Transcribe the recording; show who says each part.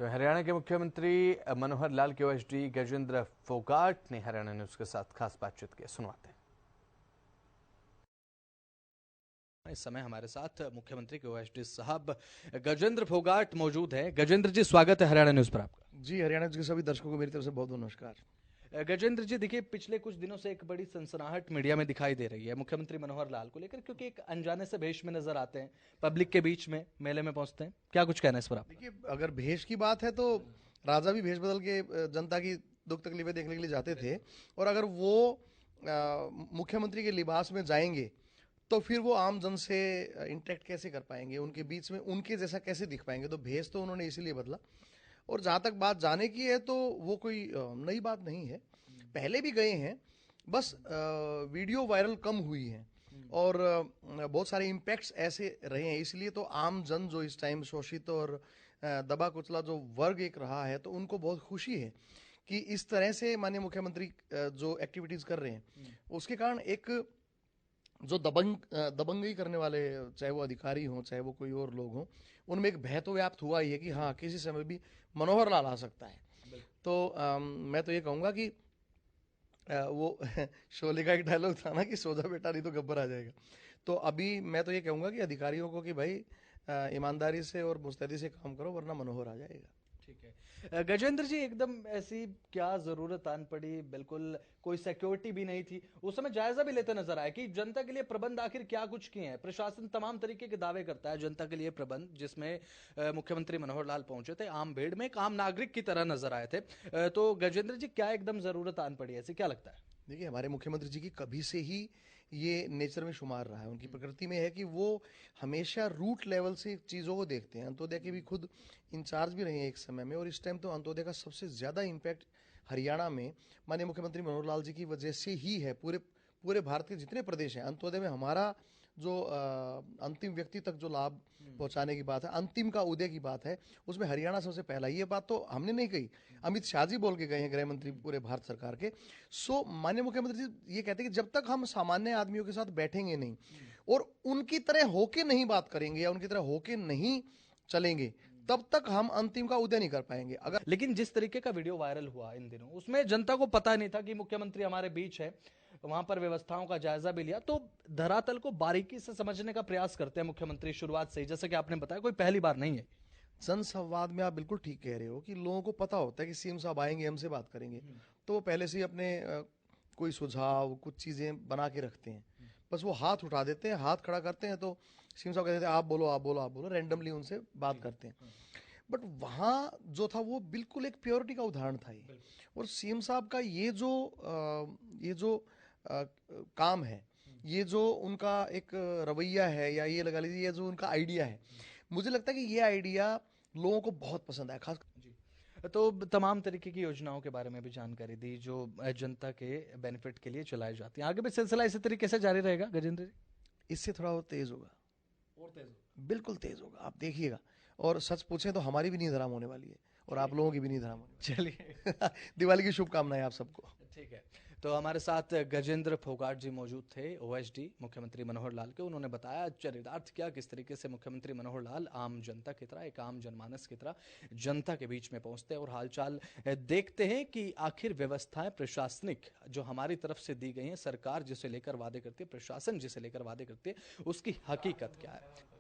Speaker 1: तो हरियाणा के मुख्यमंत्री मनोहर लाल के ओएसडी गजेंद्र फोगाट ने हरियाणा न्यूज के साथ खास बातचीत की। सुनवाते हैं। इस समय हमारे साथ मुख्यमंत्री के ओएसडी साहब गजेंद्र फोगाट मौजूद है। गजेंद्र जी, स्वागत है हरियाणा न्यूज पर आपका।
Speaker 2: जी, हरियाणा के सभी दर्शकों को मेरी तरफ से बहुत बहुत नमस्कार।
Speaker 1: गजेंद्र जी, देखिए, पिछले कुछ दिनों से एक बड़ी सनसनाहट मीडिया में दिखाई दे रही है मुख्यमंत्री मनोहर लाल को लेकर, क्योंकि एक अनजाने से भेष में nजर आते हैं, पब्लिक के बीच में मेले में पहुंचते हैं। क्या कुछ कहना है इस पर आप?
Speaker 2: देखिए, अगर भेष की बात है तो राजा भी भेष बदल के जनता की दुख तकलीफें देखने के लिए जाते थे, और अगर वो मुख्यमंत्री के लिबास में जाएंगे तो फिर वो आम जन से इंटरेक्ट कैसे कर पाएंगे, उनके बीच में उनके जैसा कैसे दिख पाएंगे। तो भेष तो उन्होंने इसीलिए बदला। और जहाँ तक बात जाने की है तो वो कोई नई बात नहीं है, पहले भी गए हैं, बस वीडियो वायरल कम हुई है और बहुत सारे इम्पैक्ट्स ऐसे रहे हैं। इसलिए तो आम जन जो इस टाइम शोषित और दबा कुचला जो वर्ग एक रहा है, तो उनको बहुत खुशी है कि इस तरह से माननीय मुख्यमंत्री जो एक्टिविटीज़ कर रहे हैं, उसके कारण एक जो दबंगई करने वाले, चाहे वो अधिकारी हों चाहे वो कोई और लोग हों, उनमें एक भय तो व्याप्त हुआ ही है कि हाँ, किसी समय भी मनोहर लाल आ सकता है। तो मैं तो ये कहूँगा कि वो शोले का एक डायलॉग था ना कि सो जा बेटा नहीं तो गब्बर आ जाएगा। तो अभी मैं तो ये कहूँगा कि अधिकारियों को कि भाई ईमानदारी से और मुस्तैदी से काम करो, वरना मनोहर आ जाएगा।
Speaker 1: ठीक है। गजेंद्र जी, एकदम ऐसी क्या जरूरत आन पड़ी? बिल्कुल कोई सिक्योरिटी भी नहीं थी उस समय। जायजा भी लेते नजर आया कि जनता के लिए प्रबंध आखिर क्या कुछ किए हैं। प्रशासन तमाम तरीके के दावे करता है जनता के लिए प्रबंध, जिसमें मुख्यमंत्री मनोहर लाल पहुंचे थे आम भीड़ में, एक आम नागरिक की तरह नजर आए थे। तो गजेंद्र जी, क्या एकदम जरूरत आन पड़ी ऐसी, क्या लगता है?
Speaker 2: देखिए, हमारे मुख्यमंत्री जी की कभी से ही ये नेचर में शुमार रहा है, उनकी प्रकृति में है कि वो हमेशा रूट लेवल से चीज़ों को देखते हैं। अंत्योदय के भी खुद इंचार्ज भी रहे हैं एक समय में, और इस टाइम तो अंत्योदय का सबसे ज़्यादा इम्पैक्ट हरियाणा में माननीय मुख्यमंत्री मनोहर लाल जी की वजह से ही है। पूरे पूरे भारत के जितने प्रदेश हैं, अंत्योदय में हमारा जो अंतिम व्यक्ति तक जो लाभ पहुंचाने की बात है, अंतिम का उदय की बात है, उसमें हरियाणा सबसे पहला। ये बात तो हमने नहीं कही, अमित शाह जी बोल के गए हैं, गृह मंत्री पूरे भारत सरकार के। सो माननीय मुख्यमंत्री जी ये कहते हैं कि जब तक हम सामान्य आदमियों के साथ बैठेंगे नहीं और उनकी तरह होके नहीं बात करेंगे या उनकी तरह होके नहीं चलेंगे, तब तक हम अंतिम का उदय नहीं कर पाएंगे। अगर
Speaker 1: लेकिन जिस तरीके का वीडियो वायरल हुआ इन दिनों, उसमें जनता को पता नहीं था कि मुख्यमंत्री हमारे बीच है। वहां पर व्यवस्थाओं का जायजा भी लिया, तो धरातल को बारीकी से समझने का प्रयास करते हैं मुख्यमंत्री शुरुआत से ही, जैसे कि आपने बताया, कोई पहली बार नहीं है।
Speaker 2: जन संवाद में आप बिल्कुल ठीक कह रहे हो कि लोगों को पता होता है कि सीएम साहब आएंगे, हमसे बात करेंगे, तो वो पहले से ही अपने कोई सुझाव, कुछ चीजें बना के रखते हैं। बस वो हाथ उठा देते हैं, हाथ खड़ा करते हैं, तो सीएम साहब कहते हैं आप बोलो, आप बोलो, आप बोलो, रैंडमली उनसे बात करते हैं। बट वहाँ जो था वो बिल्कुल एक प्योरिटी का उदाहरण था ये। और सीएम साहब का ये जो काम है, ये जो उनका एक रवैया है, या ये लगा लीजिए ये जो उनका आइडिया है, मुझे लगता है कि ये आइडिया लोगों को बहुत पसंद आया। खास
Speaker 1: जी, तो तमाम तरीके की योजनाओं के बारे में भी जानकारी दी जो जनता के बेनिफिट के लिए चलाई जाती है। आगे भी सिलसिला इसी तरीके से जारी रहेगा गजेंद्र जी?
Speaker 2: इससे थोड़ा और तेज होगा,
Speaker 1: और तेज होगा?
Speaker 2: बिल्कुल तेज होगा, आप देखिएगा। और सच पूछे तो हमारी भी नींद हराम होने वाली है, और आप लोगों की भी नींद हराम होने
Speaker 1: चलिए,
Speaker 2: वाली है। दिवाली की शुभकामनाएं आप सबको।
Speaker 1: ठीक है। तो हमारे साथ गजेंद्र फोगाट जी मौजूद थे, ओएसडी मुख्यमंत्री मनोहर लाल के। उन्होंने बताया चरितार्थ क्या, किस तरीके से मुख्यमंत्री मनोहर लाल आम जनता की तरह, एक आम जनमानस की तरह जनता के बीच में पहुंचते हैं और हालचाल देखते हैं कि आखिर व्यवस्थाएं प्रशासनिक जो हमारी तरफ से दी गई हैं, सरकार जिसे लेकर वादे करती है, प्रशासन जिसे लेकर वादे करती है, उसकी हकीकत क्या है।